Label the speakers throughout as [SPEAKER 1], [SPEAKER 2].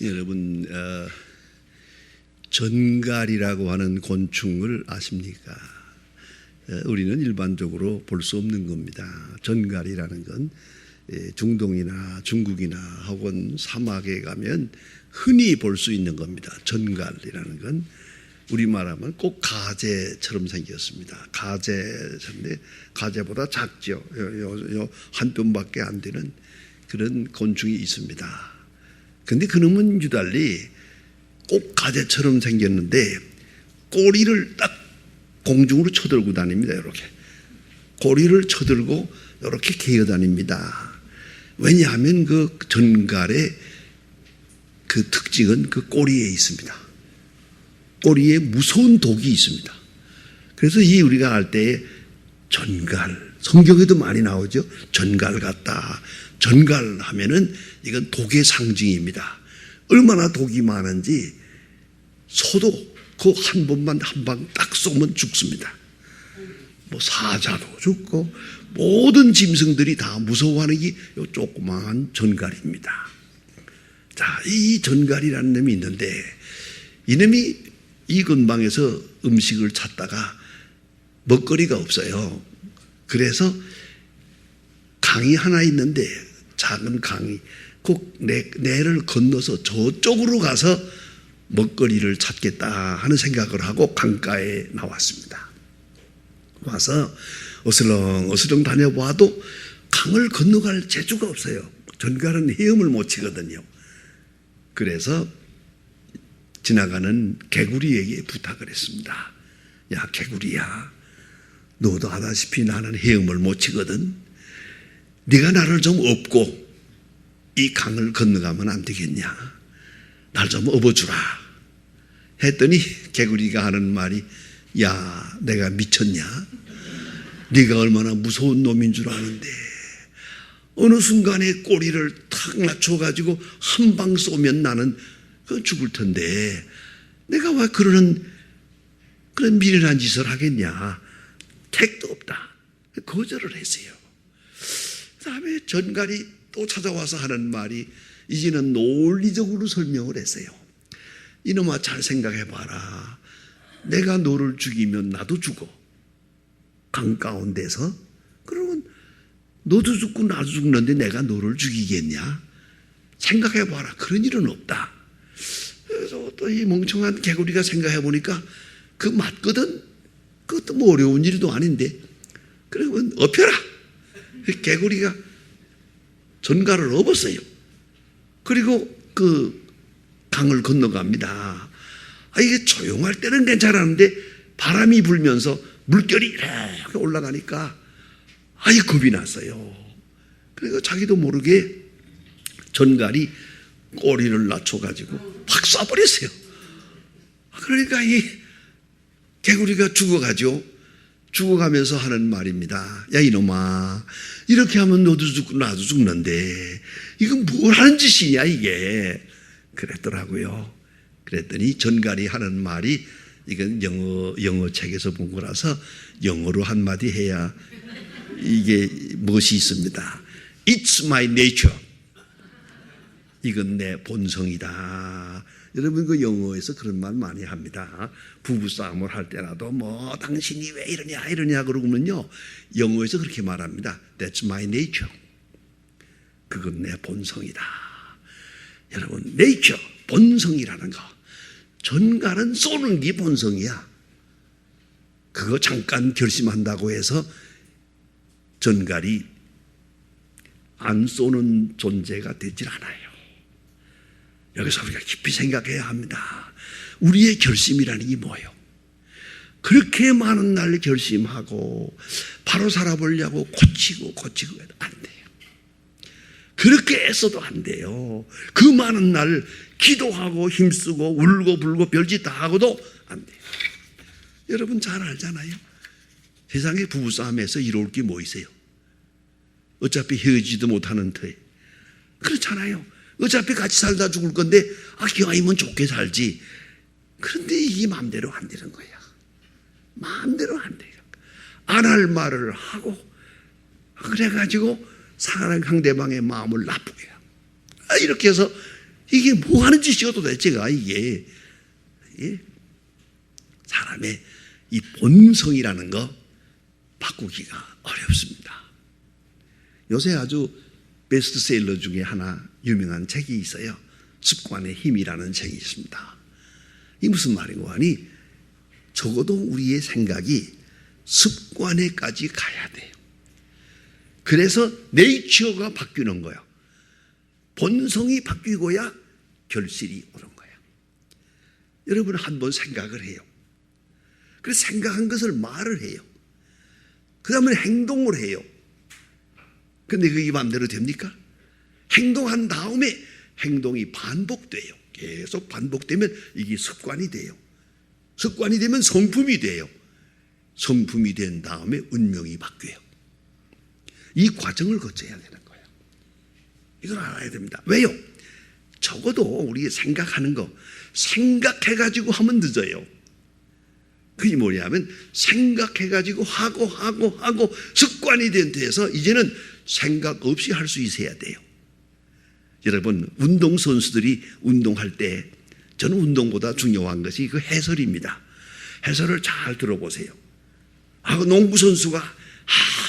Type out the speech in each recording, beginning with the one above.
[SPEAKER 1] 여러분 전갈이라고 하는 곤충을 아십니까? 우리는 일반적으로 볼 수 없는 겁니다. 전갈이라는 건 중동이나 중국이나 혹은 사막에 가면 흔히 볼 수 있는 겁니다. 전갈이라는 건 우리말하면 꼭 가재처럼 생겼습니다. 가재인데 가재보다 작죠. 한 뼘밖에 안 되는 그런 곤충이 있습니다. 근데 그놈은 유달리 꼭 가재처럼 생겼는데 꼬리를 딱 공중으로 쳐들고 다닙니다. 이렇게 꼬리를 쳐들고 이렇게 기어다닙니다. 왜냐하면 그 전갈의 그 특징은 그 꼬리에 있습니다. 꼬리에 무서운 독이 있습니다. 그래서 이 우리가 할 때 전갈, 성경에도 많이 나오죠. 전갈 같다. 전갈 하면은 이건 독의 상징입니다. 얼마나 독이 많은지 소도 그 한 번만 한 방 딱 쏘면 죽습니다. 뭐 사자도 죽고 모든 짐승들이 다 무서워하는 게 요 조그마한 전갈입니다. 자, 이 전갈이라는 놈이 있는데 이놈이 이 근방에서 음식을 찾다가 먹거리가 없어요. 그래서 강이 하나 있는데 작은 강이 그 내를 건너서 저쪽으로 가서 먹거리를 찾겠다 하는 생각을 하고 강가에 나왔습니다. 와서 어슬렁어슬렁 다녀봐도 강을 건너갈 재주가 없어요. 전갈은 헤엄을 못 치거든요. 그래서 지나가는 개구리에게 부탁을 했습니다. 야, 개구리야, 너도 아다시피 나는 헤엄을 못 치거든. 네가 나를 좀 업고 이 강을 건너가면 안 되겠냐? 날 좀 업어주라 했더니 개구리가 하는 말이, 야, 내가 미쳤냐? 네가 얼마나 무서운 놈인 줄 아는데 어느 순간에 꼬리를 탁 낮춰가지고 한 방 쏘면 나는 죽을 텐데 내가 왜 그런 미련한 짓을 하겠냐? 택도 없다. 거절을 했어요. 그 다음에 전갈이 또 찾아와서 하는 말이 이제는 논리적으로 설명을 했어요. 이놈아, 잘 생각해봐라. 내가 너를 죽이면 나도 죽어. 강 가운데서. 그러면 너도 죽고 나도 죽는데 내가 너를 죽이겠냐? 생각해봐라. 그런 일은 없다. 그래서 또 이 멍청한 개구리가 생각해보니까 그 맞거든. 그것도 뭐 어려운 일도 아닌데. 그러면 업혀라. 개구리가 전갈을 업었어요. 그리고 그 강을 건너갑니다. 이게 조용할 때는 괜찮았는데 바람이 불면서 물결이 이렇게 올라가니까 겁이 났어요. 그리고 자기도 모르게 전갈이 꼬리를 낮춰가지고 확 쏴버렸어요. 그러니까 이 개구리가 죽어가죠. 죽어가면서 하는 말입니다. 야, 이놈아, 이렇게 하면 너도 죽고 나도 죽는데 이건 뭘 하는 짓이냐 이게. 그랬더라고요. 그랬더니 전갈이 하는 말이, 이건 영어 책에서 본 거라서 영어로 한마디 해야 이게 무엇이 있습니다. It's my nature. 이건 내 본성이다. 여러분 그 영어에서 그런 말 많이 합니다. 부부싸움을 할 때라도 뭐 당신이 왜 이러냐 그러면요, 영어에서 그렇게 말합니다. That's my nature. 그건 내 본성이다. 여러분, nature, 본성이라는 거. 전갈은 쏘는 게 본성이야. 그거 잠깐 결심한다고 해서 전갈이 안 쏘는 존재가 되질 않아요. 여기서 우리가 깊이 생각해야 합니다. 우리의 결심이라는 게 뭐예요? 그렇게 많은 날 결심하고 바로 살아보려고 고치고 해도 안 돼요. 그렇게 애써도 안 돼요. 그 많은 날 기도하고 힘쓰고 울고 불고 별짓 다 하고도 안 돼요. 여러분 잘 알잖아요. 세상에 부부싸움에서 이로울 게 뭐 있어요? 어차피 헤어지지도 못하는 터에. 그렇잖아요. 어차피 같이 살다 죽을 건데 기왕이면 좋게 살지. 그런데 이게 마음대로 안 되는 거야. 마음대로 안 돼요. 안 할 말을 하고 그래가지고 상대방의 마음을 나쁘게 해요. 이렇게 해서 이게 뭐 하는 짓이요 도대체가 이게. 예? 사람의 이 본성이라는 거 바꾸기가 어렵습니다. 요새 아주 베스트셀러 중에 하나 유명한 책이 있어요. 습관의 힘이라는 책이 있습니다. 이 무슨 말이고 하니 적어도 우리의 생각이 습관에까지 가야 돼요. 그래서 네이처가 바뀌는 거예요. 본성이 바뀌고야 결실이 오는 거예요. 여러분 한번 생각을 해요. 그래서 생각한 것을 말을 해요. 그 다음에 행동을 해요. 근데 그게 마음대로 됩니까? 행동한 다음에 행동이 반복돼요. 계속 반복되면 이게 습관이 돼요. 습관이 되면 성품이 돼요. 성품이 된 다음에 운명이 바뀌어요. 이 과정을 거쳐야 되는 거예요. 이걸 알아야 됩니다. 왜요? 적어도 우리 생각하는 거 생각해가지고 하면 늦어요. 그게 뭐냐면 생각해가지고 하고 습관이 된 데서 이제는 생각 없이 할 수 있어야 돼요. 여러분 운동선수들이 운동할 때 저는 운동보다 중요한 것이 그 해설입니다. 해설을 잘 들어보세요. 그 농구선수가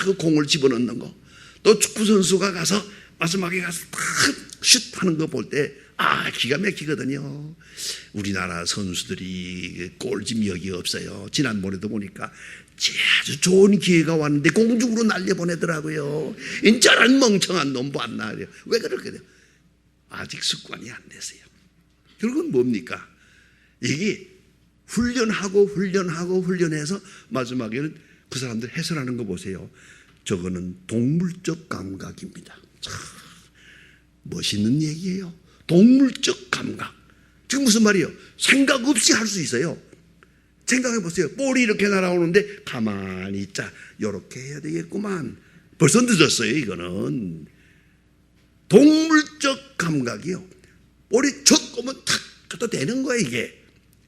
[SPEAKER 1] 그 공을 집어넣는 거, 또 축구선수가 가서 마지막에 가서 탁 슛 하는 거 볼 때 기가 막히거든요. 우리나라 선수들이 꼴찌력이 없어요. 지난번에도 보니까 아주 좋은 기회가 왔는데 공중으로 날려보내더라고요. 저런 멍청한 놈 봤나. 왜 그렇게 돼요? 아직 습관이 안 됐어요. 결국은 뭡니까? 이게 훈련해서 마지막에는 그 사람들 해설하는 거 보세요. 저거는 동물적 감각입니다. 참 멋있는 얘기예요. 동물적 감각. 지금 무슨 말이에요? 생각 없이 할 수 있어요. 생각해 보세요. 볼이 이렇게 날아오는데 가만히 있자. 이렇게 해야 되겠구만. 벌써 늦었어요. 이거는 동물적 감각이요. 볼이 척 오면 탁 갖다 대는 거예요.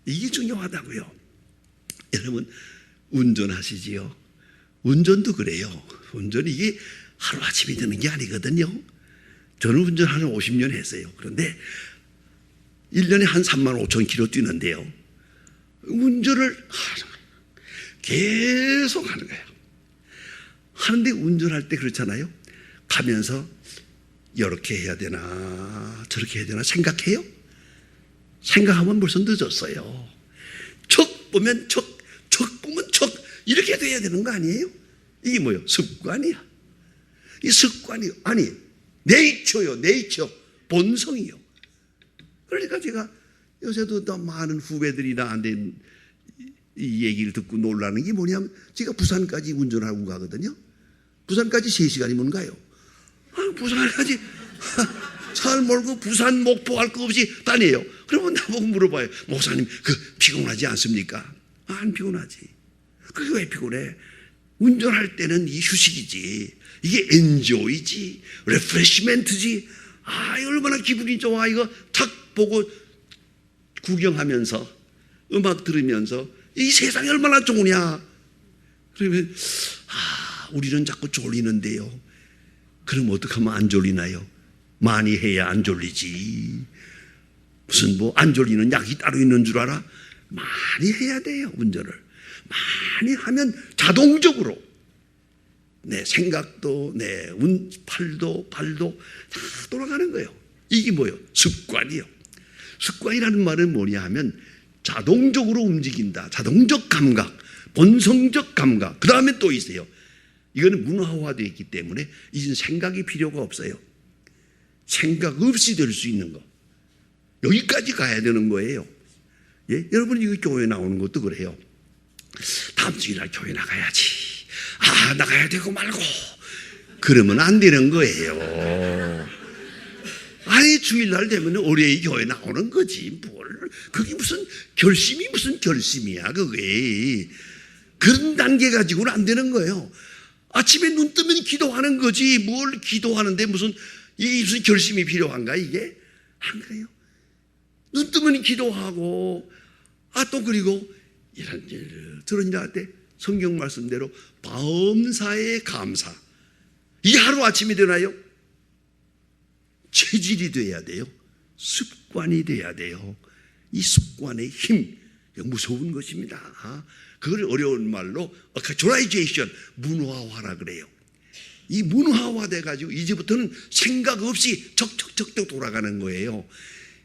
[SPEAKER 1] 이게 중요하다고요. 여러분 운전하시지요? 운전도 그래요. 운전이 이게 하루아침에 되는 게 아니거든요. 저는 운전 한 50년 했어요. 그런데 1년에 한 3만 5천 킬로 뛰는데요. 운전을 계속 하는 거예요. 하는데 운전할 때 그렇잖아요. 가면서 이렇게 해야 되나 저렇게 해야 되나 생각해요? 생각하면 벌써 늦었어요. 척 보면 척 보면 척 이렇게 돼야 되는 거 아니에요? 이게 뭐예요? 습관이야. 이 습관이 아니 네이처요. 네이처 본성이요. 그러니까 제가 요새도 더 많은 후배들이 나한테 이 얘기를 듣고 놀라는 게 뭐냐면 제가 부산까지 운전하고 가거든요. 부산까지 3시간이면 가요. 부산까지 차를 몰고 부산 목포 할 거 없이 다녀요. 그러면 나보고 물어봐요. 목사님 피곤하지 않습니까? 안 피곤하지. 그게 왜 피곤해? 운전할 때는 이 휴식이지. 이게 엔조이지. 레프레시멘트지. 얼마나 기분이 좋아. 이거 탁 보고 구경하면서 음악 들으면서 이 세상이 얼마나 좋으냐. 그러면 우리는 자꾸 졸리는데요. 그럼 어떻게 하면 안 졸리나요? 많이 해야 안 졸리지. 무슨 안 졸리는 약이 따로 있는 줄 알아? 많이 해야 돼요. 운전을 많이 하면 자동적으로 내 생각도 내 팔도 다 돌아가는 거예요. 이게 뭐예요? 습관이요. 습관이라는 말은 뭐냐 하면 자동적으로 움직인다. 자동적 감각, 본성적 감각. 그 다음에 또 있어요. 이거는 문화화되어 있기 때문에 이젠 생각이 필요가 없어요. 생각 없이 될 수 있는 거. 여기까지 가야 되는 거예요. 예? 여러분 이거 교회 나오는 것도 그래요. 다음 주일날 교회 나가야지. 나가야 되고 말고. 그러면 안 되는 거예요. 아니 주일날 되면 월요일 교회 나오는 거지. 그게 무슨 결심이야 그게. 그런 단계 가지고는 안 되는 거예요. 아침에 눈 뜨면 기도하는 거지. 뭘 기도하는데 무슨 결심이 필요한가 이게? 안 그래요. 눈 뜨면 기도하고 또 그리고 이런 일 저런 일 할 때 성경 말씀대로 범사에 감사. 이 하루아침이 되나요? 체질이 돼야 돼요. 습관이 돼야 돼요. 이 습관의 힘, 무서운 것입니다. 그걸 어려운 말로 어카조라이제이션, 문화화라 그래요. 이 문화화 돼가지고 이제부터는 생각 없이 적적적적 돌아가는 거예요.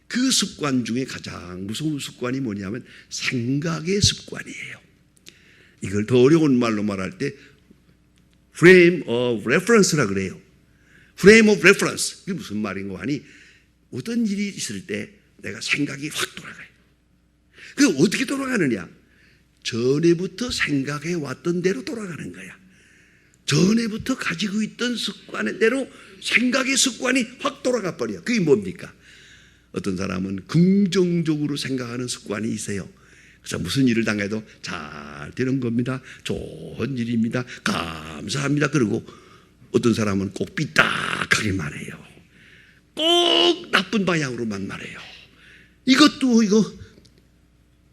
[SPEAKER 1] 그 습관 중에 가장 무서운 습관이 뭐냐면 생각의 습관이에요. 이걸 더 어려운 말로 말할 때 frame of reference라 그래요. frame of reference. 이게 무슨 말인가 하니 어떤 일이 있을 때 내가 생각이 확 돌아가요. 그게 어떻게 돌아가느냐? 전에부터 생각해 왔던 대로 돌아가는 거야. 전에부터 가지고 있던 습관의 대로 생각의 습관이 확 돌아가 버려. 그게 뭡니까? 어떤 사람은 긍정적으로 생각하는 습관이 있어요. 그래서 무슨 일을 당해도 잘 되는 겁니다. 좋은 일입니다. 감사합니다. 그리고 어떤 사람은 꼭 삐딱하게 말해요. 꼭 나쁜 방향으로만 말해요. 이것도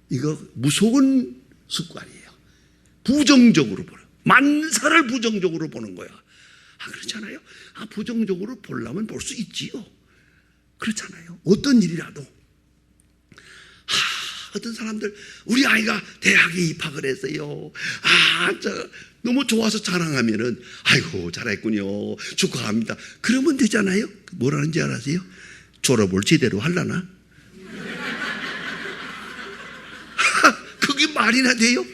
[SPEAKER 1] 이거 무서운 습관이에요. 부정적으로 보는, 만사를 부정적으로 보는 거야. 그렇잖아요. 부정적으로 보려면 볼 수 있지요. 그렇잖아요. 어떤 일이라도. 어떤 사람들, 우리 아이가 대학에 입학을 했어요. 너무 좋아서 자랑하면은, 아이고, 잘했군요. 축하합니다. 그러면 되잖아요. 뭐라는지 알아세요? 졸업을 제대로 하려나? 그게 말이나 돼요?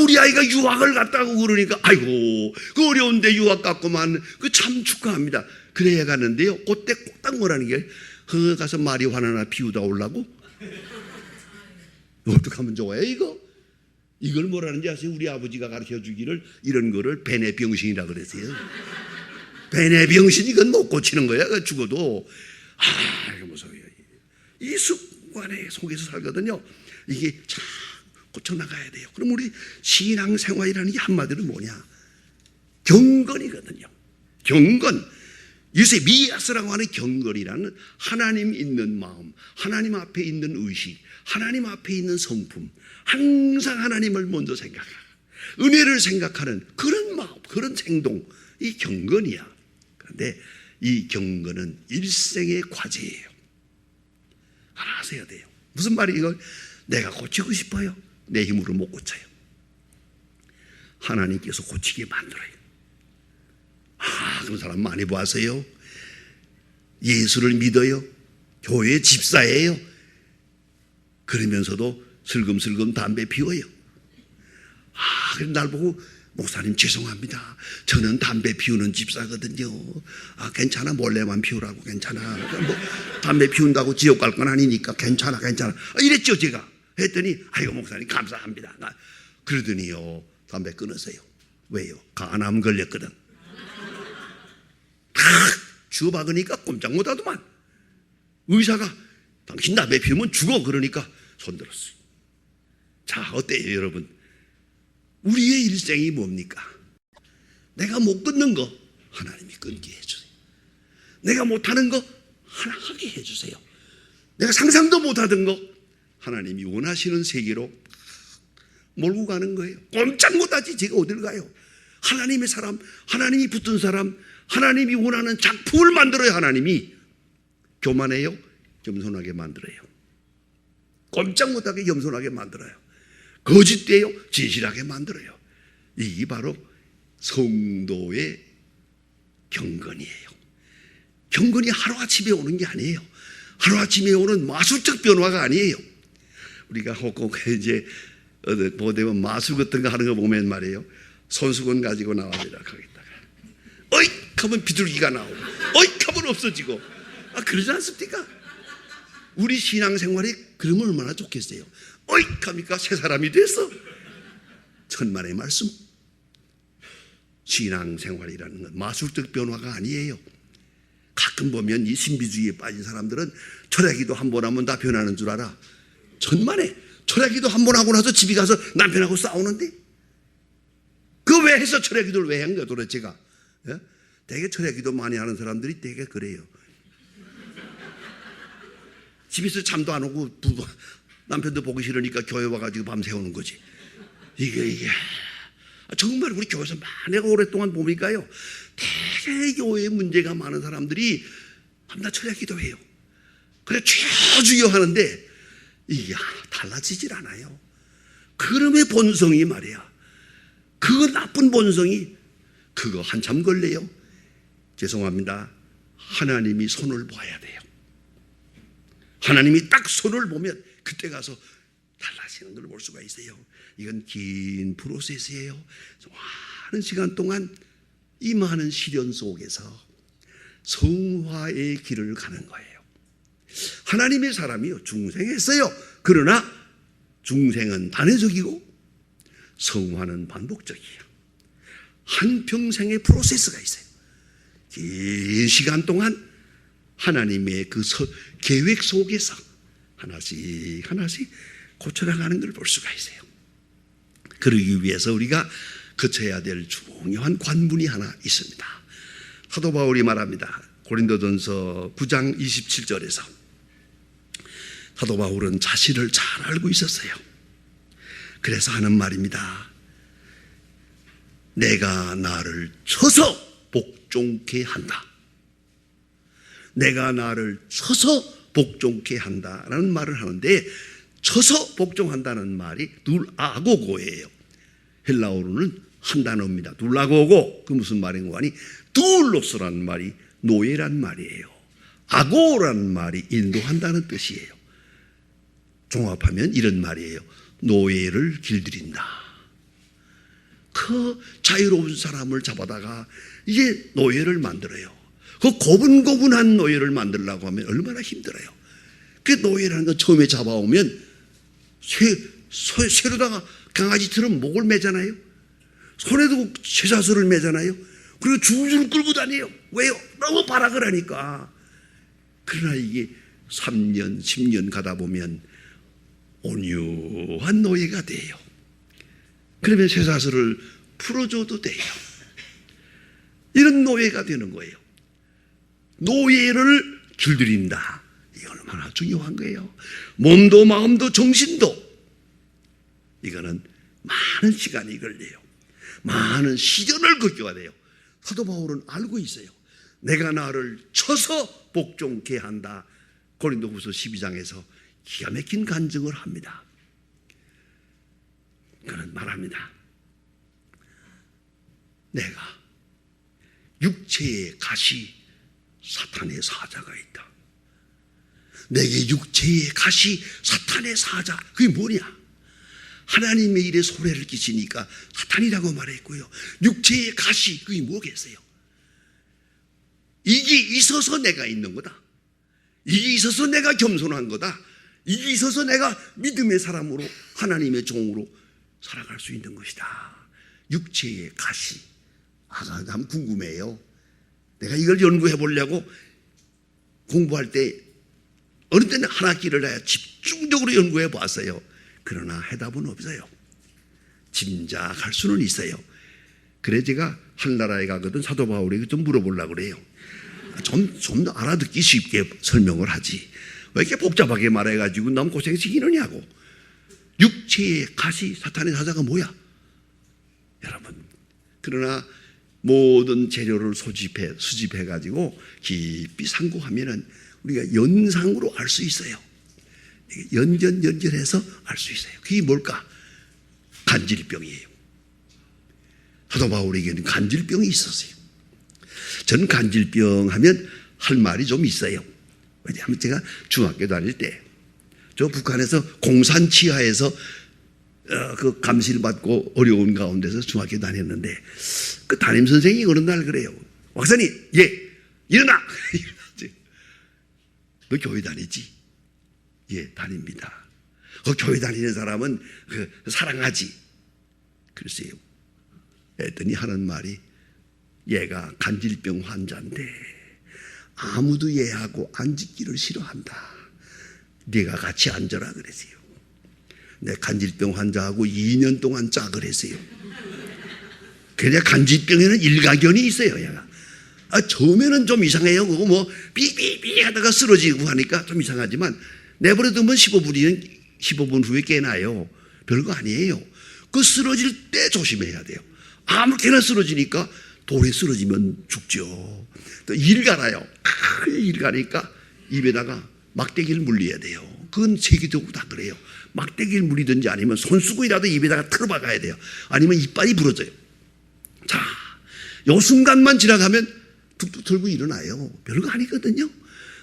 [SPEAKER 1] 우리 아이가 유학을 갔다고 그러니까, 아이고, 그 어려운데 유학 갔구만. 그 참 축하합니다. 그래야 가는데요. 그때 딱 뭐라는 게, 가서 말이 화나나 비우다 오려고? 어떡하면 좋아요, 이거? 이걸 뭐라는지 아세요? 우리 아버지가 가르쳐 주기를 이런 거를 배뇌병신이라 그랬어요. 배뇌병신, 이건 못 고치는 거야. 죽어도. 이거 무서워요. 이 습관의 속에서 살거든요. 이게 참 고쳐나가야 돼요. 그럼 우리 신앙생활이라는 게 한마디로 뭐냐? 경건이거든요. 경건. 요새 미야스라고 하는 경건이라는 하나님 있는 마음, 하나님 앞에 있는 의식, 하나님 앞에 있는 성품, 항상 하나님을 먼저 생각하고 은혜를 생각하는 그런 마음, 그런 행동, 이 경건이야. 그런데 이 경건은 일생의 과제예요. 알아서야 돼요. 무슨 말이에요? 내가 고치고 싶어요. 내 힘으로 못 고쳐요. 하나님께서 고치게 만들어요. 그런 사람 많이 보았어요. 예수를 믿어요. 교회 집사예요. 그러면서도 슬금슬금 담배 피워요. 그래서 날 보고 목사님 죄송합니다. 저는 담배 피우는 집사거든요. 괜찮아. 몰래만 피우라고. 괜찮아. 뭐 담배 피운다고 지옥 갈 건 아니니까 괜찮아. 이랬죠 제가. 했더니 아이고 목사님 감사합니다. 그러더니요 담배 끊으세요. 왜요? 간암 걸렸거든. 주워박으니까 꼼짝 못하더만. 의사가 당신 담배 피우면 죽어 그러니까 손들었어요. 자, 어때요 여러분? 우리의 일생이 뭡니까? 내가 못 끊는 거 하나님이 끊게 해주세요. 내가 못하는 거 하나 하게 해주세요. 내가 상상도 못하던 거 하나님이 원하시는 세계로 몰고 가는 거예요. 꼼짝 못하지 제가 어딜 가요. 하나님의 사람, 하나님이 붙은 사람, 하나님이 원하는 작품을 만들어요. 하나님이 교만해요? 겸손하게 만들어요. 꼼짝 못하게 겸손하게 만들어요. 거짓돼요? 진실하게 만들어요. 이게 바로 성도의 경건이에요. 경건이 하루아침에 오는 게 아니에요. 하루아침에 오는 마술적 변화가 아니에요. 우리가 혹 이제 뭐 되면 마술 같은 거 하는 거 보면 말이에요. 손수건 가지고 나와라 거기다가 어이 하면 비둘기가 나오고 어이 하면 없어지고 그러지 않습니까? 우리 신앙생활이 그러면 얼마나 좋겠어요. 어이 하니까 새 사람이 됐어. 천만의 말씀. 신앙생활이라는 건 마술적 변화가 아니에요. 가끔 보면 이 신비주의에 빠진 사람들은 철야기도 한 번 하면 다 변하는 줄 알아. 천만에 철야기도 한 번 하고 나서 집에 가서 남편하고 싸우는데 그 왜 해서 철야기도를 왜 한 거야 도대체가? 예? 되게 철야기도 많이 하는 사람들이 되게 그래요. 집에서 잠도 안 오고 남편도 보기 싫으니까 교회 와가지고 밤새우는 거지. 이게 정말 우리 교회에서 내가 오랫동안 보니까요 되게 교회에 문제가 많은 사람들이 밤낮 철야기도 해요. 그래 주여 주여 하는데 이게 달라지질 않아요. 그놈의 본성이 말이야. 그 나쁜 본성이 그거 한참 걸려요. 죄송합니다. 하나님이 손을 봐야 돼요. 하나님이 딱 손을 보면 그때 가서 달라지는 걸 볼 수가 있어요. 이건 긴 프로세스예요. 많은 시간 동안 이 많은 시련 속에서 성화의 길을 가는 거예요. 하나님의 사람이요 중생했어요. 그러나 중생은 단회적이고 성화는 반복적이에요. 한평생의 프로세스가 있어요. 긴 시간 동안 하나님의 그 계획 속에서 하나씩 하나씩 고쳐나가는 걸 볼 수가 있어요. 그러기 위해서 우리가 거쳐야 될 중요한 관문이 하나 있습니다. 사도 바울이 말합니다. 고린도전서 9장 27절에서 사도 바울은 자신을 잘 알고 있었어요. 그래서 하는 말입니다. 내가 나를 쳐서 복종케 한다. 내가 나를 쳐서 복종케 한다라는 말을 하는데 쳐서 복종한다는 말이 둘아고고예요. 헬라어로는 한 단어입니다. 둘아고고. 그 무슨 말인가 하니 둘로스라는 말이 노예란 말이에요. 아고라는 말이 인도한다는 뜻이에요. 종합하면 이런 말이에요. 노예를 길들인다. 그 자유로운 사람을 잡아다가 이게 노예를 만들어요. 그 고분고분한 노예를 만들려고 하면 얼마나 힘들어요. 그 노예라는 건 처음에 잡아오면 쇠로다가 강아지처럼 목을 매잖아요. 손에도 쇠사슬을 매잖아요. 그리고 줄줄 끌고 다녀요. 왜요? 너무 발악을 하니까. 그러나 이게 3년, 10년 가다 보면 온유한 노예가 돼요. 그러면 쇠사슬을 풀어줘도 돼요. 이런 노예가 되는 거예요. 노예를 길들인다. 이거 얼마나 중요한 거예요. 몸도 마음도 정신도 이거는 많은 시간이 걸려요. 많은 시련을 겪어야 돼요. 사도 바울은 알고 있어요. 내가 나를 쳐서 복종케 한다. 고린도후서 12장에서 기가 막힌 간증을 합니다. 그는 말합니다. 내가 육체의 가시 사탄의 사자가 있다. 내게 육체의 가시 사탄의 사자. 그게 뭐냐? 하나님의 일에 소래를 끼치니까 사탄이라고 말했고요. 육체의 가시 그게 뭐겠어요? 이게 있어서 내가 있는 거다. 이게 있어서 내가 겸손한 거다. 이게 있어서 내가 믿음의 사람으로 하나님의 종으로 살아갈 수 있는 것이다. 육체의 가시. 참 궁금해요. 내가 이걸 연구해 보려고 공부할 때 어느 때는 한 학기를 내가 집중적으로 연구해 봤어요. 그러나 해답은 없어요. 짐작할 수는 있어요. 그래 제가 한나라에 가거든 사도 바울에게 좀 물어보려고 그래요. 좀 더 알아듣기 쉽게 설명을 하지. 왜 이렇게 복잡하게 말해가지고 너무 고생시키느냐고. 육체의 가시 사탄의 사자가 뭐야? 여러분, 그러나 모든 재료를 수집해가지고 깊이 상고하면은 우리가 연상으로 알 수 있어요. 연전해서 알 수 있어요. 그게 뭘까? 간질병이에요. 사도 바울에게는 간질병이 있었어요. 저는 간질병 하면 할 말이 좀 있어요. 왜냐하면 제가 중학교 다닐 때 저 북한에서 공산 치하에서 그 감시를 받고 어려운 가운데서 중학교 다녔는데 그 담임 선생이 어느 날 그래요. 박사님, 예, 일어나. 너 교회 다니지? 예, 다닙니다. 그 교회 다니는 사람은 사랑하지. 글쎄요. 했더니 하는 말이 얘가 간질병 환자인데 아무도 얘하고 앉기를 싫어한다. 네가 같이 앉아라 그랬어요. 내 간질병 환자하고 2년 동안 짝을 했어요. 그래 간질병에는 일가견이 있어요. 얘가. 처음에는 좀 이상해요. 그거 뭐 삐삐삐 하다가 쓰러지고 하니까 좀 이상하지만 내버려두면 15분 후에 깨나요. 별거 아니에요. 그 쓰러질 때 조심해야 돼요. 아무렇게나 쓰러지니까 돌에 쓰러지면 죽죠. 또 일 갈아요. 일 가니까 입에다가 막대기를 물려야 돼요. 그건 세계적으로 다 그래요. 막대기를 물리든지 아니면 손수건이라도 입에다가 틀어박아야 돼요. 아니면 이빨이 부러져요. 자, 요 순간만 지나가면 툭툭 털고 일어나요. 별거 아니거든요.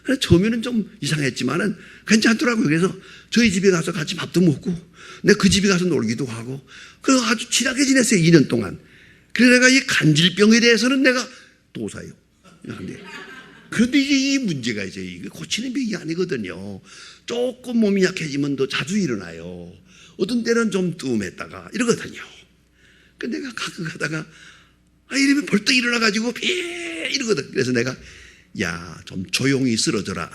[SPEAKER 1] 그래서 처음에는 좀 이상했지만은 괜찮더라고요. 그래서 저희 집에 가서 같이 밥도 먹고, 내가 그 집에 가서 놀기도 하고, 그래서 아주 친하게 지냈어요. 2년 동안. 그래서 내가 이 간질병에 대해서는 내가 도사요. 그런데 이게 이 문제가 이제 이게 고치는 병이 아니거든요. 조금 몸이 약해지면 더 자주 일어나요. 어떤 때는 좀 뜸했다가 이러거든요. 근데 내가 가끔 가다가 이러면 벌떡 일어나가지고 이러거든. 그래서 내가 야, 좀 조용히 쓰러져라.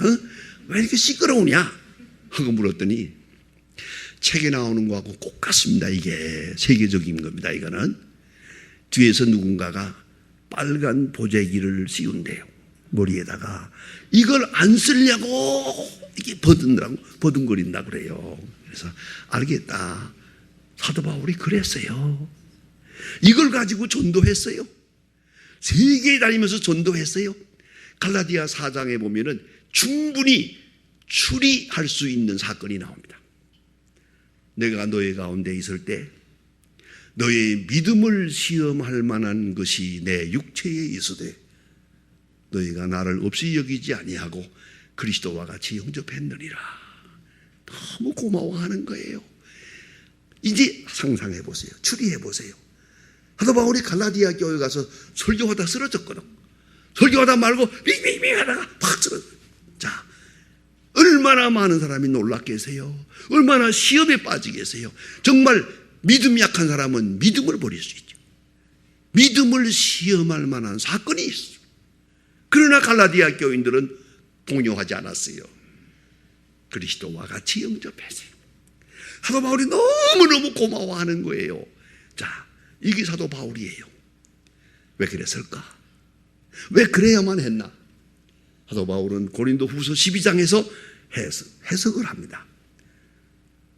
[SPEAKER 1] 왜 이렇게 시끄러우냐? 하고 물었더니 책에 나오는 거하고 꼭 같습니다. 이게 세계적인 겁니다. 이거는 뒤에서 누군가가 빨간 보재기를 씌운대요. 머리에다가 이걸 안 쓰려고 이게 버둥거린다 그래요. 그래서 알겠다. 사도 바울이 그랬어요. 이걸 가지고 전도했어요. 세계에 다니면서 전도했어요. 갈라디아 4장에 보면은 충분히 추리할 수 있는 사건이 나옵니다. 내가 너희 가운데 있을 때 너의 믿음을 시험할 만한 것이 내 육체에 있으되 너희가 나를 없이 여기지 아니하고 그리스도와 같이 영접했느니라. 너무 고마워하는 거예요. 이제 상상해 보세요. 추리해 보세요. 사도 바울이 갈라디아 교회 가서 설교하다 쓰러졌거든. 설교하다 말고 빙빙빙 하다가 팍 쓰러져. 자, 얼마나 많은 사람이 놀라 계세요. 얼마나 시험에 빠지 계세요. 정말 믿음 약한 사람은 믿음을 버릴 수 있죠. 믿음을 시험할 만한 사건이 있어요. 그러나 갈라디아 교인들은 동요하지 않았어요. 그리스도와 같이 영접했어요. 사도 바울이 너무너무 고마워하는 거예요. 자, 이게 사도 바울이에요. 왜 그랬을까? 왜 그래야만 했나? 사도 바울은 고린도 후서 12장에서 해석을 합니다.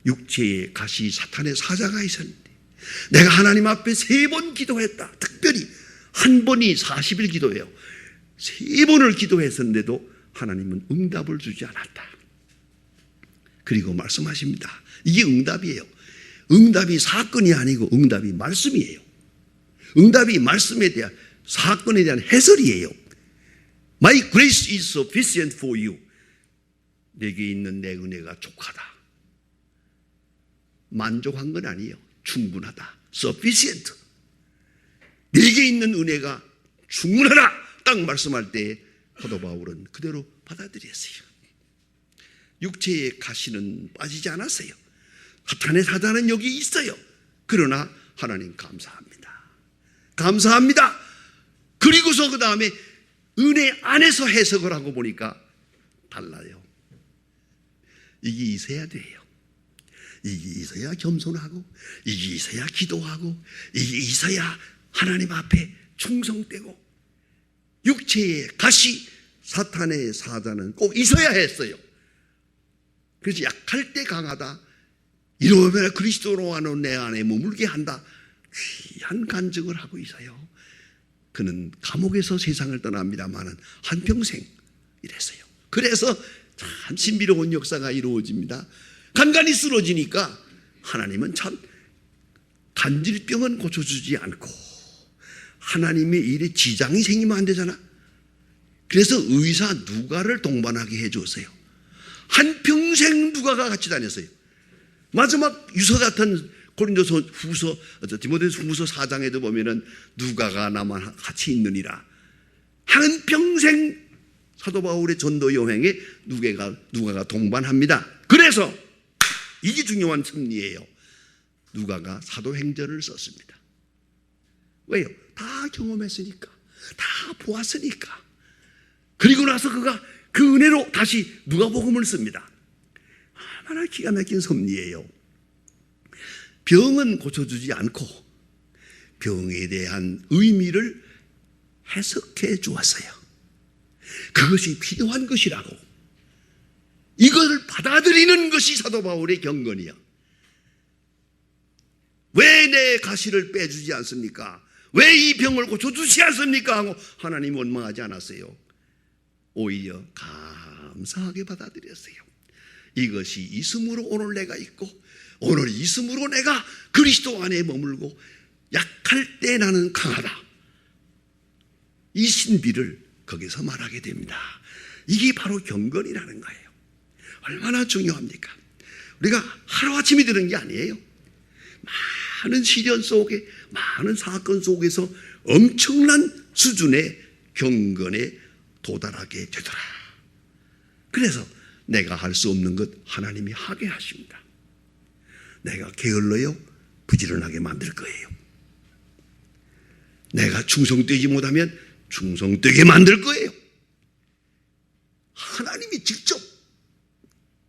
[SPEAKER 1] 육체에 가시 사탄의 사자가 있었는데 내가 하나님 앞에 3번 기도했다. 특별히 한 번이 40일 기도해요. 3번을 기도했었는데도 하나님은 응답을 주지 않았다. 그리고 말씀하십니다. 이게 응답이에요. 응답이 사건이 아니고 응답이 말씀이에요. 응답이 말씀에 대한 사건에 대한 해설이에요. My grace is sufficient for you. 내게 있는 내 은혜가 족하다. 만족한 건 아니에요. 충분하다. Sufficient. 내게 있는 은혜가 충분하다. 딱 말씀할 때 사도 바울은 그대로 받아들였어요. 육체의 가시는 빠지지 않았어요. 사탄의 사자는 여기 있어요. 그러나 하나님 감사합니다. 감사합니다. 그리고서 그 다음에 은혜 안에서 해석을 하고 보니까 달라요. 이게 있어야 돼요. 이게 있어야 겸손하고, 이게 있어야 기도하고, 이게 있어야 하나님 앞에 충성되고, 육체의 가시, 사탄의 사자는 꼭 있어야 했어요. 그래서 약할 때 강하다. 이러면 그리스도로 하는 내 안에 머물게 한다. 귀한 간증을 하고 있어요. 그는 감옥에서 세상을 떠납니다마는 한평생 이랬어요. 그래서 참 신비로운 역사가 이루어집니다. 간간히 쓰러지니까 하나님은 참 간질병은 고쳐주지 않고 하나님의 일에 지장이 생기면 안 되잖아. 그래서 의사 누가를 동반하게 해줬어요. 한평생 누가가 같이 다녔어요. 마지막 유서 같은 고린도서 후서, 디모데서 후서 4장에도 보면은 누가가 나만 같이 있느니라. 한평생 사도 바울의 전도 여행에 누가가 동반합니다. 그래서 이게 중요한 승리예요. 누가가 사도행전을 썼습니다. 왜요? 다 경험했으니까, 다 보았으니까. 그리고 나서 그가 그 은혜로 다시 누가복음을 씁니다. 얼마나 기가 막힌 섭리예요. 병은 고쳐주지 않고 병에 대한 의미를 해석해 주었어요. 그것이 필요한 것이라고. 이것을 받아들이는 것이 사도 바울의 경건이야. 왜 내 가시를 빼주지 않습니까? 왜 이 병을 고쳐주지 않습니까? 하고 하나님 원망하지 않았어요. 오히려 감사하게 받아들였어요. 이것이 있음으로 오늘 내가 있고, 오늘 있음으로 내가 그리스도 안에 머물고, 약할 때 나는 강하다. 이 신비를 거기서 말하게 됩니다. 이게 바로 경건이라는 거예요. 얼마나 중요합니까? 우리가 하루아침에 되는 게 아니에요. 많은 시련 속에, 많은 사건 속에서 엄청난 수준의 경건에 도달하게 되더라. 그래서 내가 할 수 없는 것 하나님이 하게 하십니다. 내가 게을러요? 부지런하게 만들 거예요. 내가 충성되지 못하면 충성되게 만들 거예요. 하나님이 직접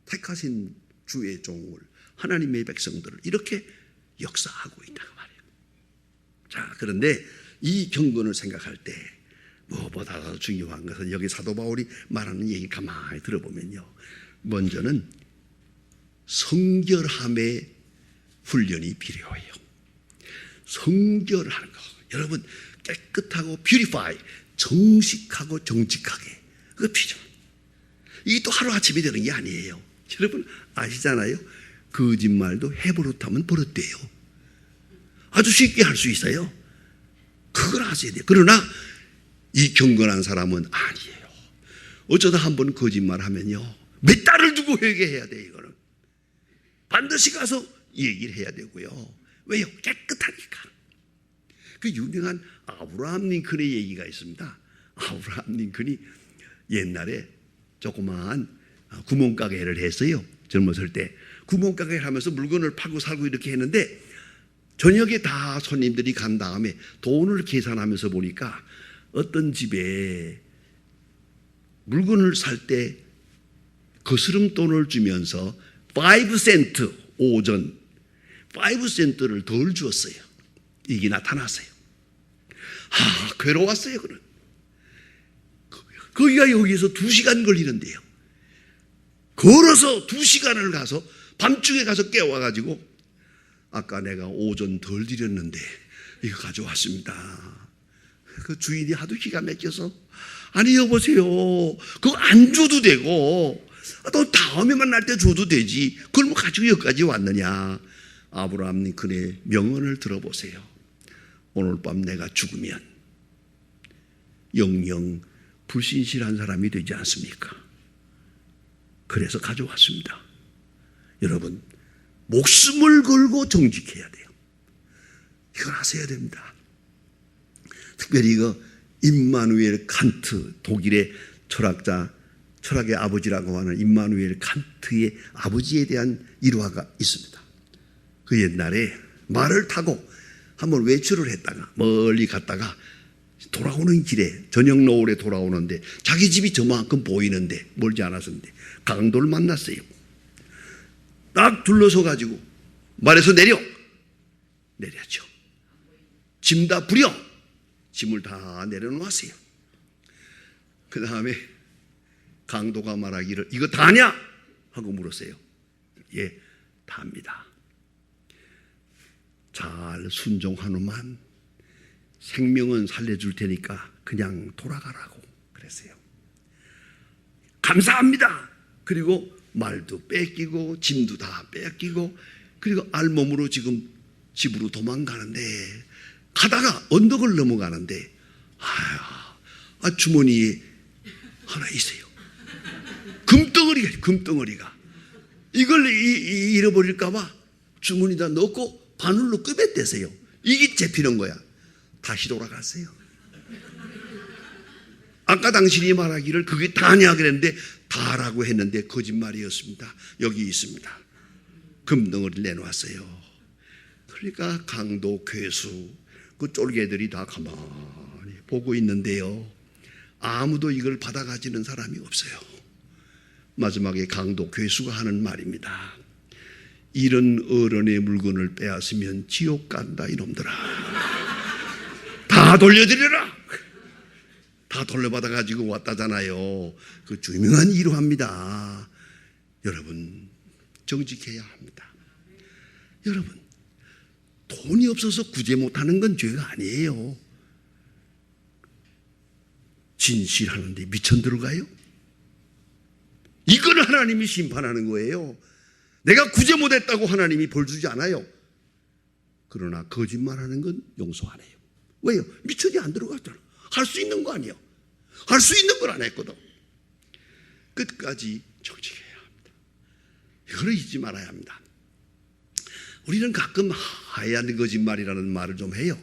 [SPEAKER 1] 택하신 주의 종을, 하나님의 백성들을 이렇게 역사하고 있다고 말해요. 자, 그런데 이 경건을 생각할 때 무엇보다도 중요한 것은 여기 사도 바울이 말하는 얘기 가만히 들어보면요, 먼저는 성결함의 훈련이 필요해요. 성결하는 거. 여러분, 깨끗하고 purify, 정식하고 정직하게, 그거 필요해요. 이게 또 하루아침에 되는 게 아니에요. 여러분 아시잖아요. 거짓말도 해버릇하면 버릇돼요. 아주 쉽게 할 수 있어요. 그걸 아셔야 돼요. 그러나 이 경건한 사람은 아니에요. 어쩌다 한번 거짓말하면요, 몇 달을 두고 회개해야 돼요. 이거는 반드시 가서 얘기를 해야 되고요. 왜요? 깨끗하니까. 그 유명한 아브라함 링컨의 얘기가 있습니다. 아브라함 링컨이 옛날에 조그마한 구멍가게를 했어요. 젊었을 때 구멍가게를 하면서 물건을 팔고 살고 이렇게 했는데, 저녁에 다 손님들이 간 다음에 돈을 계산하면서 보니까 어떤 집에 물건을 살 때 거스름돈을 주면서 5센트, 오전 5센트를 덜 주었어요. 이게 나타났어요. 괴로웠어요. 그는 거기가 여기서 2시간 걸리는데요. 걸어서 2시간을 가서 밤중에 가서 깨워가지고, 아까 내가 오전 덜 드렸는데 이거 가져왔습니다. 그 주인이 하도 기가 막혀서, 아니 여보세요, 그거 안 줘도 되고 또 다음에 만날 때 줘도 되지, 그걸 뭐 가지고 여기까지 왔느냐. 아브라함 링컨의 명언을 들어보세요. 오늘 밤 내가 죽으면 영영 불신실한 사람이 되지 않습니까? 그래서 가져왔습니다. 여러분, 목숨을 걸고 정직해야 돼요. 이걸 하셔야 됩니다. 특별히 이거 임마누엘 칸트, 독일의 철학자, 철학의 아버지라고 하는 임마누엘 칸트의 아버지에 대한 일화가 있습니다. 그 옛날에 말을 타고 한번 외출을 했다가 멀리 갔다가 돌아오는 길에, 저녁 노을에 돌아오는데 자기 집이 저만큼 보이는데, 멀지 않았었는데 강도를 만났어요. 딱 둘러서 가지고 말에서 내렸죠. 짐 다 부려. 짐을 다 내려놓았어요. 그 다음에 강도가 말하기를 이거 다냐? 하고 물었어요. 예, 다입니다. 잘 순종하노만 생명은 살려줄 테니까 그냥 돌아가라고 그랬어요. 감사합니다. 그리고 말도 뺏기고 짐도 다 뺏기고, 그리고 알몸으로 지금 집으로 도망가는데, 가다가 언덕을 넘어가는데 주머니에 하나 있어요. 금덩어리가 이걸 잃어버릴까 봐 주머니에다 넣고 바늘로 끄뱉댔어요. 이게 잡히는 거야. 다시 돌아갔어요. 아까 당신이 말하기를 그게 다냐 그랬는데 다라고 했는데 거짓말이었습니다. 여기 있습니다. 금덩어리를 내놓았어요. 그러니까 강도, 괴수, 그 쫄개들이 다 가만히 보고 있는데요, 아무도 이걸 받아가지는 사람이 없어요. 마지막에 강도, 괴수가 하는 말입니다. 이런 어른의 물건을 빼앗으면 지옥 간다 이놈들아. 다 돌려드려라. 다 돌려받아가지고 왔다잖아요. 그 유명한 일화입니다. 여러분, 정직해야 합니다. 여러분, 돈이 없어서 구제 못하는 건 죄가 아니에요. 진실하는데 미천 들어가요? 이걸 하나님이 심판하는 거예요. 내가 구제 못했다고 하나님이 벌 주지 않아요. 그러나 거짓말하는 건 용서 안 해요. 왜요? 미천이 안 들어갔잖아. 할 수 있는 거 아니에요. 할 수 있는 걸 안 했거든. 끝까지 정직해야 합니다. 이걸 잊지 말아야 합니다. 우리는 가끔 하얀 거짓말이라는 말을 좀 해요.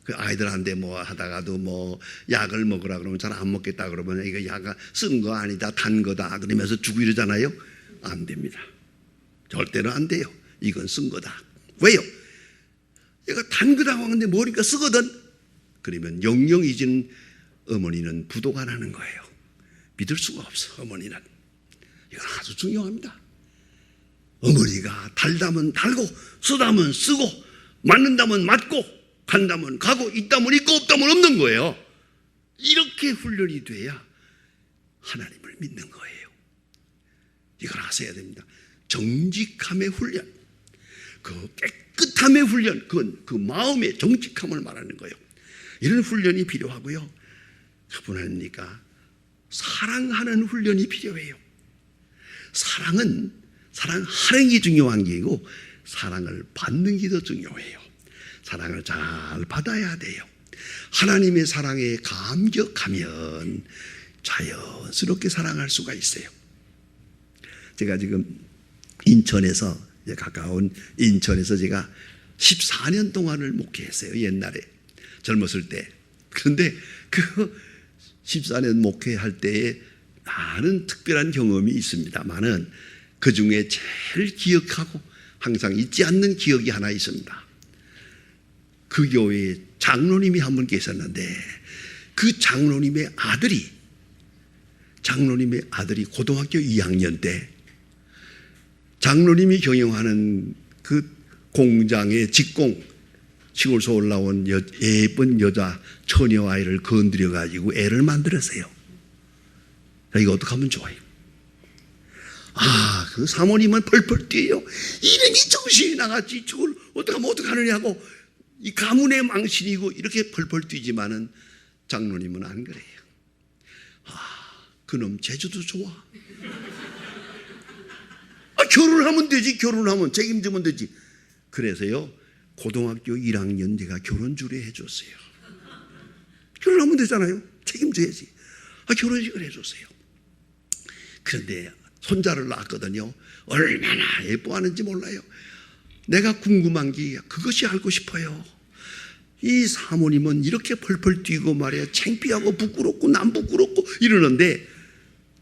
[SPEAKER 1] 그 아이들한테 뭐 하다가도 뭐 약을 먹으라 그러면 잘 안 먹겠다 그러면 이거 약 쓴 거 아니다, 단 거다 그러면서 주고 이러잖아요. 안 됩니다. 절대로 안 돼요. 이건 쓴 거다. 왜요? 얘가 단 거다고 하는데 뭐니까 쓰거든. 그러면 영영 잊은 어머니는 부도가 나는 거예요. 믿을 수가 없어. 어머니는 이건 아주 중요합니다. 어머니가 달다면 달고 쓰다면 쓰고 맞는다면 맞고 간다면 가고 있다면 있고 없다면 없는 거예요. 이렇게 훈련이 돼야 하나님을 믿는 거예요. 이걸 아셔야 됩니다. 정직함의 훈련, 그 깨끗함의 훈련, 그건 그 마음의 정직함을 말하는 거예요. 이런 훈련이 필요하고요. 그뿐 아닙니까? 사랑하는 훈련이 필요해요. 사랑하는 게 중요한 게 아니고 사랑을 받는 게 더 중요해요. 사랑을 잘 받아야 돼요. 하나님의 사랑에 감격하면 자연스럽게 사랑할 수가 있어요. 제가 지금 인천에서, 가까운 인천에서 제가 14년 동안을 목회했어요. 옛날에 젊었을 때. 그런데 그 14년 목회할 때에 많은 특별한 경험이 있습니다만은 그 중에 제일 기억하고 항상 잊지 않는 기억이 하나 있습니다. 그 교회에 장로님이 한 분 계셨는데 그 장로님의 아들이 고등학교 2학년 때 장로님이 경영하는 그 공장의 직공 시골에서 올라온 예쁜 여자 처녀 아이를 건드려 가지고 애를 만들었어요. 이거 어떻게 하면 좋아요? 그 사모님은 펄펄 뛰어요. 이름이 정신이 나갔지. 저걸 어떻게 하면 어떡하느냐 하고 이 가문의 망신이고 이렇게 펄펄 뛰지만은 장로님은 안 그래요. 그놈 제주도 좋아. 결혼하면 되지. 결혼하면 책임지면 되지. 그래서요 고등학교 1학년 제가 결혼주례 해줬어요. 결혼하면 되잖아요. 책임져야지. 결혼식을 해줬어요. 그런데 손자를 낳았거든요. 얼마나 예뻐하는지 몰라요. 내가 궁금한 게 그것이 알고 싶어요. 이 사모님은 이렇게 펄펄 뛰고 말이야 창피하고 부끄럽고 난 부끄럽고 이러는데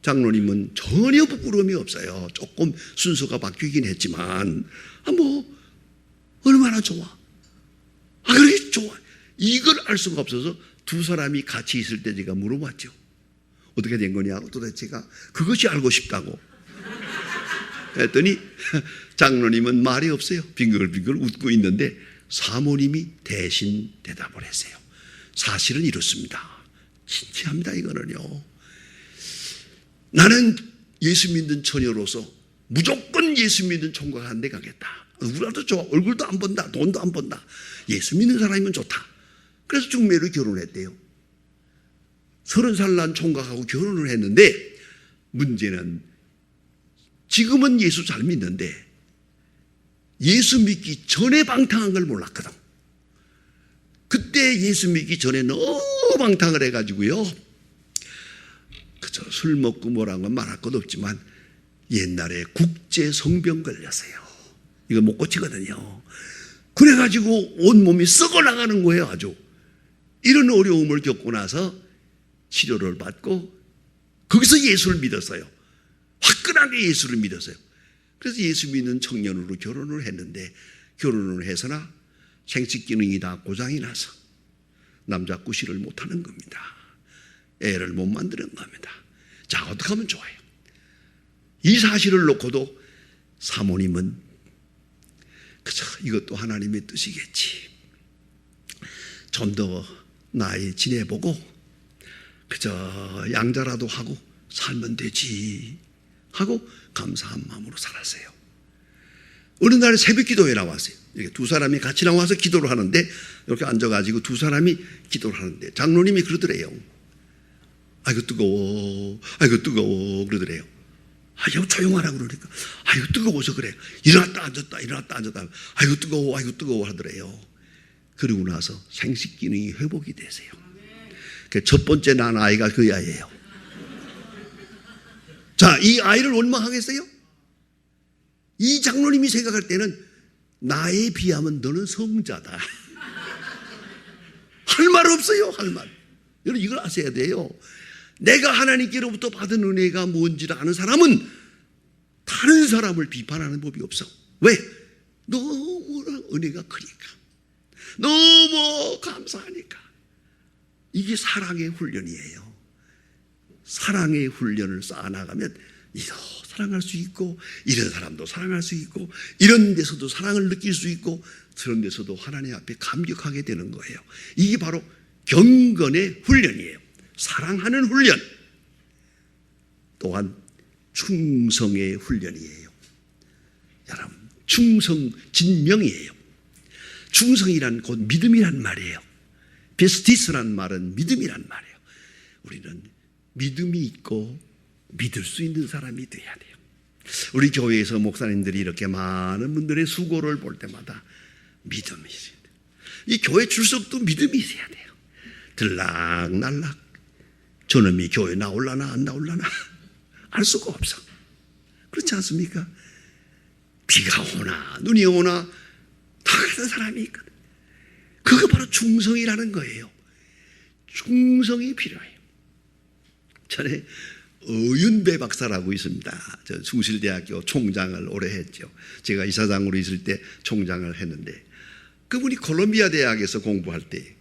[SPEAKER 1] 장로님은 전혀 부끄러움이 없어요. 조금 순서가 바뀌긴 했지만 얼마나 좋아. 그렇게 좋아. 이걸 알 수가 없어서 두 사람이 같이 있을 때 제가 물어봤죠. 어떻게 된 거냐고 도대체가 그것이 알고 싶다고 했더니 장로님은 말이 없어요. 빙글빙글 웃고 있는데 사모님이 대신 대답을 했어요. 사실은 이렇습니다. 진지합니다. 이거는요. 나는 예수 믿는 처녀로서 무조건 예수 믿는 총각 한 대 가겠다. 누구라도 좋아. 얼굴도 안 본다. 돈도 안 본다. 예수 믿는 사람이면 좋다. 그래서 중매로 결혼했대요. 30살 난 총각하고 결혼을 했는데 문제는 지금은 예수 잘 믿는데 예수 믿기 전에 방탕한 걸 몰랐거든. 그때 예수 믿기 전에 너무 방탕을 해가지고요. 그저 술 먹고 뭐라는 건 말할 것 없지만 옛날에 국제 성병 걸렸어요. 이거 못 고치거든요. 그래가지고 온몸이 썩어 나가는 거예요. 아주. 이런 어려움을 겪고 나서 치료를 받고 거기서 예수를 믿었어요. 화끈하게 예수를 믿었어요. 그래서 예수 믿는 청년으로 결혼을 했는데 결혼을 해서나 생식 기능이 다 고장이 나서 남자 구실을 못하는 겁니다. 애를 못 만드는 겁니다. 자, 어떻게 하면 좋아요? 이 사실을 놓고도 사모님은 그저 이것도 하나님의 뜻이겠지. 좀 더 나이 지내보고 그저 양자라도 하고 살면 되지 하고 감사한 마음으로 살았어요. 어느 날 새벽 기도회 나왔어요. 이렇게 두 사람이 같이 나와서 기도를 하는데 이렇게 앉아가지고 두 사람이 기도를 하는데 장로님이 그러더래요. 아이고 뜨거워, 아이고 뜨거워 그러더래요. 아유 조용하라 그러니까 아유 뜨거워서 그래. 일어났다 앉았다 일어났다 앉았다 아유 뜨거워 하더래요. 그러고 나서 생식 기능이 회복이 되세요. 첫 번째 난 아이가 그 아이예요. 자, 이 아이를 원망하겠어요? 이 장로님이 생각할 때는 나에 비하면 너는 성자다. 할 말 없어요, 할 말. 여러분 이걸 아셔야 돼요. 내가 하나님께로부터 받은 은혜가 뭔지를 아는 사람은 다른 사람을 비판하는 법이 없어. 왜? 너무 은혜가 크니까. 너무 감사하니까. 이게 사랑의 훈련이에요. 사랑의 훈련을 쌓아나가면 이도 사랑할 수 있고 이런 사람도 사랑할 수 있고 이런 데서도 사랑을 느낄 수 있고 저런 데서도 하나님 앞에 감격하게 되는 거예요. 이게 바로 경건의 훈련이에요. 사랑하는 훈련. 또한 충성의 훈련이에요. 여러분 충성 진명이에요. 충성이란 곧 믿음이란 말이에요. 비스티스란 말은 믿음이란 말이에요. 우리는 믿음이 있고 믿을 수 있는 사람이 돼야 돼요. 우리 교회에서 목사님들이 이렇게 많은 분들의 수고를 볼 때마다 믿음이 있어야 돼요. 이 교회 출석도 믿음이 있어야 돼요. 들락날락 저놈이 교회 나올라나 안 나올라나 알 수가 없어. 그렇지 않습니까? 비가 오나 눈이 오나 다 그런 사람이 있거든. 그거 바로 충성이라는 거예요. 충성이 필요해요. 전에 어윤배 박사라고 있습니다. 저 숭실대학교 총장을 오래 했죠. 제가 이사장으로 있을 때 총장을 했는데 그분이 콜롬비아 대학에서 공부할 때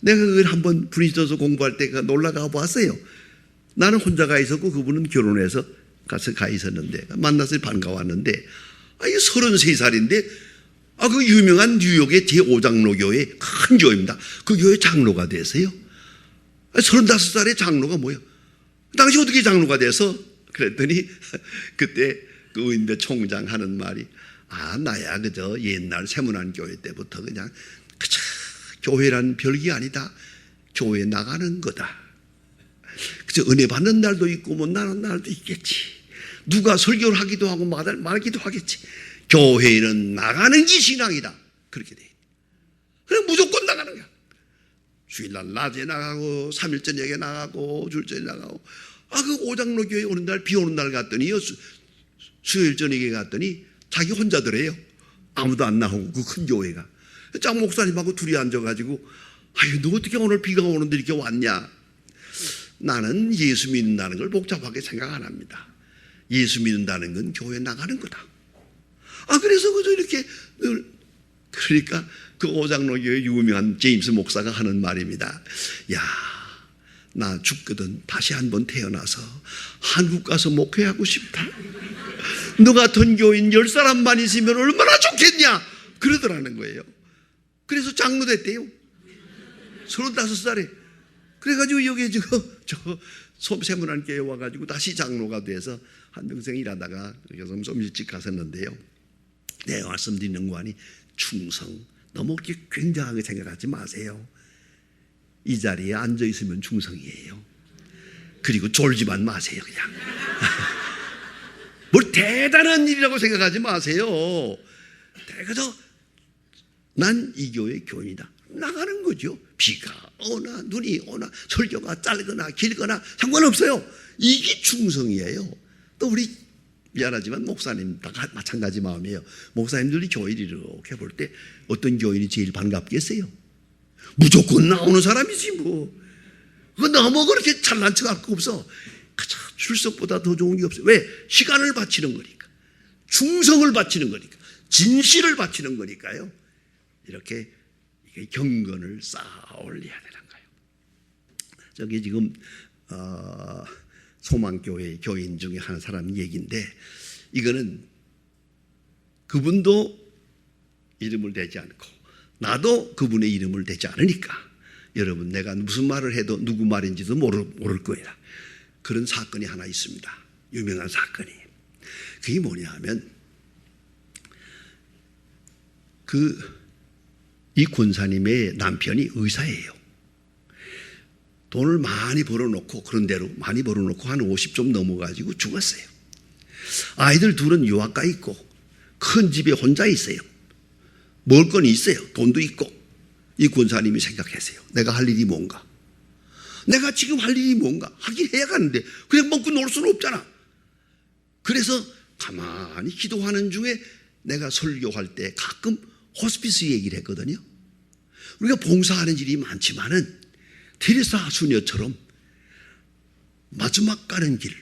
[SPEAKER 1] 내가 그걸 한번 브리스토에서 공부할 때 놀러가 보았어요. 나는 혼자 가 있었고 그분은 결혼해서 가 있었는데 만나서 반가웠는데 33살인데 그 유명한 뉴욕의 제5장로교회 큰 교회입니다. 그 교회 장로가 됐어요. 35살의 장로가 뭐예요? 당시 어떻게 장로가 돼서? 그랬더니 그때 그 의인대 총장 하는 말이 나야 그저 옛날 세문안 교회 때부터 그냥 그저 교회란 별게 아니다. 교회 나가는 거다. 그저 은혜 받는 날도 있고 못 나는 날도 있겠지. 누가 설교를 하기도 하고 말기도 하겠지. 교회는 나가는 게 신앙이다. 그렇게 돼. 그냥 무조건 나가는 거야. 주일날 낮에 나가고 3일 저녁에 나가고 주일 저녁에 나가고 그 오장로 교회 오는 날 비 오는 날 갔더니요 수요일 저녁에 갔더니 자기 혼자더래요. 아무도 안 나오고 그 큰 교회가 장 목사님하고 둘이 앉아가지고 너 어떻게 오늘 비가 오는데 이렇게 왔냐. 나는 예수 믿는다는 걸 복잡하게 생각 안 합니다. 예수 믿는다는 건 교회 나가는 거다. 그래서 그저 이렇게 그러니까 그 오장로 교회 유명한 제임스 목사가 하는 말입니다. 나 죽거든 다시 한번 태어나서 한국 가서 목회하고 싶다. 너 같은 교인 10사람만 있으면 얼마나 좋겠냐 그러더라는 거예요. 그래서 장로 됐대요. 35살에. 그래가지고 여기 저 세문안 교회 와가지고 다시 장로가 돼서 한평생 일하다가 여기서 좀 일찍 갔었는데요. 내가 말씀드리는 거아니 충성. 너무 그렇게 굉장하게 생각하지 마세요. 이 자리에 앉아 있으면 충성이에요. 그리고 졸지만 마세요, 그냥. 뭘 대단한 일이라고 생각하지 마세요. 그래서 난 이 교회 교인이다. 나가는 거죠. 비가 오나 눈이 오나 설교가 짧거나 길거나 상관없어요. 이게 충성이에요. 또 우리 미안하지만 목사님 다 마찬가지 마음이에요. 목사님들이 교회를 이렇게 볼 때 어떤 교인이 제일 반갑겠어요? 무조건 나오는 사람이지 뭐. 너무 그렇게 잘난 척할 거 없어. 그저 출석보다 더 좋은 게 없어요. 왜? 시간을 바치는 거니까. 충성을 바치는 거니까. 진실을 바치는 거니까요. 이렇게 경건을 쌓아 올려야 되는 거예요. 저기 지금 소망교회 교인 중에 한 사람 얘기인데 이거는 그분도 이름을 대지 않고 나도 그분의 이름을 대지 않으니까 여러분 내가 무슨 말을 해도 누구 말인지도 모를 거예요. 그런 사건이 하나 있습니다. 유명한 사건이. 그게 뭐냐 하면 이 권사님의 남편이 의사예요. 돈을 많이 벌어놓고, 그런 대로 많이 벌어놓고 한 50 좀 넘어가지고 죽었어요. 아이들 둘은 유학 가 있고 큰 집에 혼자 있어요. 먹을 건 있어요. 돈도 있고. 이 권사님이 생각했어요. 내가 할 일이 뭔가? 내가 지금 할 일이 뭔가? 하긴 해야 하는데 그냥 먹고 놀 수는 없잖아. 그래서 가만히 기도하는 중에 내가 설교할 때 가끔 호스피스 얘기를 했거든요. 우리가 봉사하는 일이 많지만은 테레사 수녀처럼 마지막 가는 길,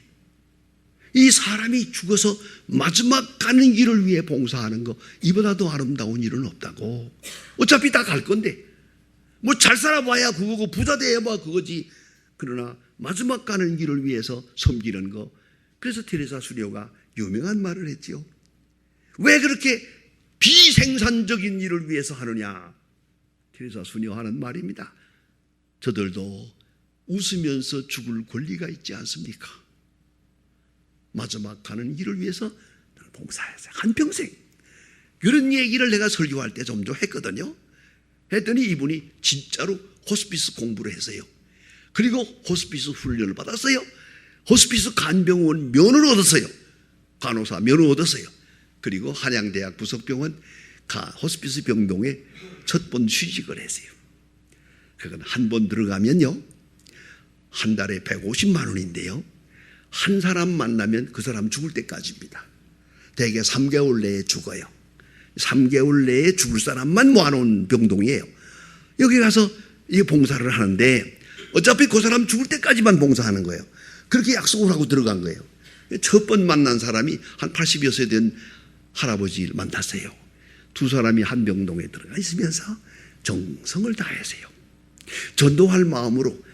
[SPEAKER 1] 이 사람이 죽어서 마지막 가는 길을 위해 봉사하는 거, 이보다 더 아름다운 일은 없다고. 어차피 다 갈 건데 뭐 잘 살아봐야 그거고 부자 돼야 그거지. 그러나 마지막 가는 길을 위해서 섬기는 거. 그래서 테레사 수녀가 유명한 말을 했지요. 왜 그렇게 비생산적인 일을 위해서 하느냐. 테레사 수녀 하는 말입니다. 저들도 웃으면서 죽을 권리가 있지 않습니까? 마지막 가는 길을 위해서 봉사했어요. 한평생. 그런 얘기를 내가 설교할 때 좀 했거든요. 했더니 이분이 진짜로 호스피스 공부를 했어요. 그리고 호스피스 훈련을 받았어요. 호스피스 간병원 면을 얻었어요. 간호사 면을 얻었어요. 그리고 한양대학 부석병원 호스피스 병동에 첫 번 취직을 했어요. 그건 한 번 들어가면요, 한 달에 150만 원인데요, 한 사람 만나면 그 사람 죽을 때까지입니다. 대개 3개월 내에 죽어요. 3개월 내에 죽을 사람만 모아놓은 병동이에요. 여기 가서 이 봉사를 하는데 어차피 그 사람 죽을 때까지만 봉사하는 거예요. 그렇게 약속을 하고 들어간 거예요. 첫 번 만난 사람이 한 80여 세 된 할아버지를 만났어요. 두 사람이 한 병동에 들어가 있으면서 정성을 다해서요, 전도할 마음으로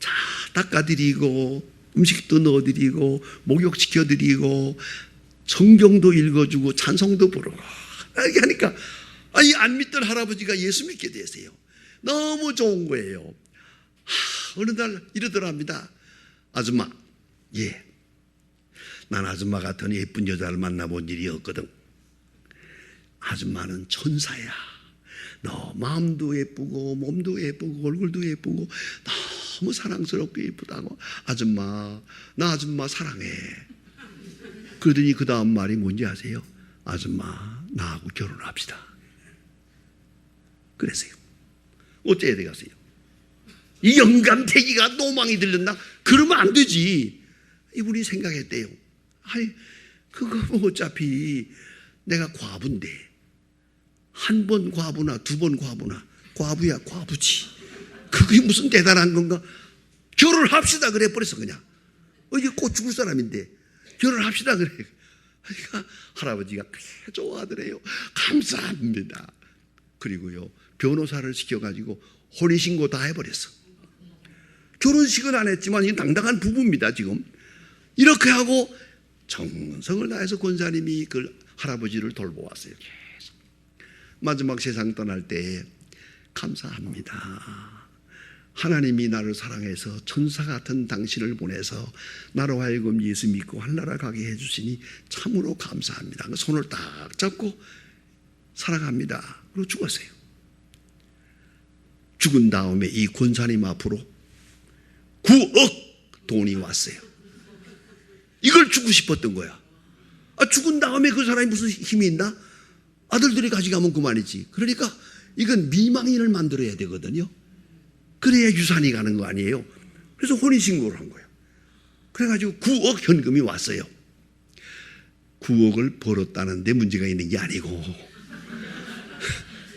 [SPEAKER 1] 자 닦아드리고 음식도 넣어드리고 목욕시켜드리고 성경도 읽어주고 찬송도 부르고 이렇게 하니까 안 믿던 할아버지가 예수 믿게 되세요. 너무 좋은 거예요. 어느 날 이러더랍니다. 아줌마, 난 아줌마 같은 예쁜 여자를 만나본 일이 없거든. 아줌마는 천사야. 너 마음도 예쁘고 몸도 예쁘고 얼굴도 예쁘고 너무 사랑스럽고 예쁘다고. 아줌마, 나 아줌마 사랑해. 그러더니 그 다음 말이 뭔지 아세요? 아줌마, 나하고 결혼합시다. 그랬어요. 어째야 되겠어요? 이 영감태기가 노망이 들렸나? 그러면 안 되지. 이분이 생각했대요. 그거 뭐 어차피 내가 과부인데, 한 번 과부나 두 번 과부나, 과부야 과부지. 그게 무슨 대단한 건가? 결혼합시다 그래 버렸어. 그냥 이게 곧 죽을 사람인데 결혼합시다 그래. 그러니까 할아버지가 꽤 좋아하더래요. 감사합니다. 그리고요, 변호사를 시켜가지고 혼인신고 다 해버렸어. 결혼식은 안 했지만 이 당당한 부부입니다. 지금 이렇게 하고 정성을 다해서 권사님이 그 할아버지를 돌보았어요. 계속. 마지막 세상 떠날 때 감사합니다. 하나님이 나를 사랑해서 천사 같은 당신을 보내서 나로 하여금 예수 믿고 하늘나라 가게 해주시니 참으로 감사합니다. 손을 딱 잡고 사랑합니다. 그리고 죽었어요. 죽은 다음에 이 권사님 앞으로 9억 돈이 왔어요. 이걸 주고 싶었던 거야. 죽은 다음에 그 사람이 무슨 힘이 있나? 아들들이 가져가면 그만이지. 그러니까 이건 미망인을 만들어야 되거든요. 그래야 유산이 가는 거 아니에요. 그래서 혼인신고를 한 거예요. 그래가지고 9억 현금이 왔어요. 9억을 벌었다는데 문제가 있는 게 아니고,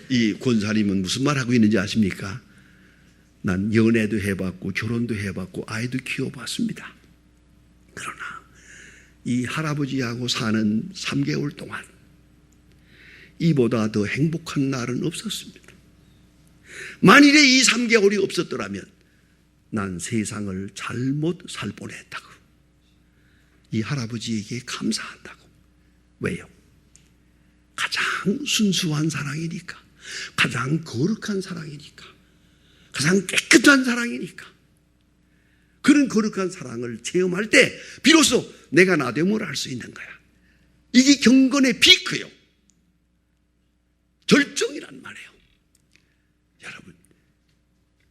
[SPEAKER 1] 이 권사님은 무슨 말 하고 있는지 아십니까? 난 연애도 해봤고 결혼도 해봤고 아이도 키워봤습니다. 그러나 이 할아버지하고 사는 3개월 동안 이보다 더 행복한 날은 없었습니다. 만일에 이 3개월이 없었더라면 난 세상을 잘못 살 뻔했다고. 이 할아버지에게 감사한다고. 왜요? 가장 순수한 사랑이니까, 가장 거룩한 사랑이니까, 가장 깨끗한 사랑이니까. 그런 거룩한 사랑을 체험할 때 비로소 내가 나됨을 알 수 있는 거야. 이게 경건의 피크요. 절정이란 말이에요. 여러분,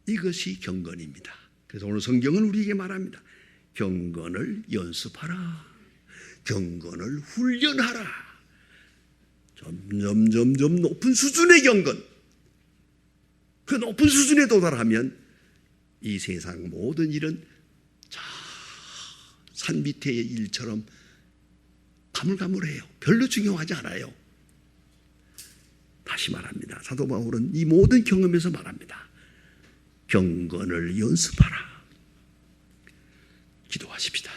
[SPEAKER 1] 이것이 경건입니다. 그래서 오늘 성경은 우리에게 말합니다. 경건을 연습하라. 경건을 훈련하라. 점점 높은 수준의 경건. 그 높은 수준에 도달하면 이 세상 모든 일은 산 밑의 일처럼 가물가물해요. 별로 중요하지 않아요. 다시 말합니다. 사도 바울은 이 모든 경험에서 말합니다. 경건을 연습하라. 기도하십시다.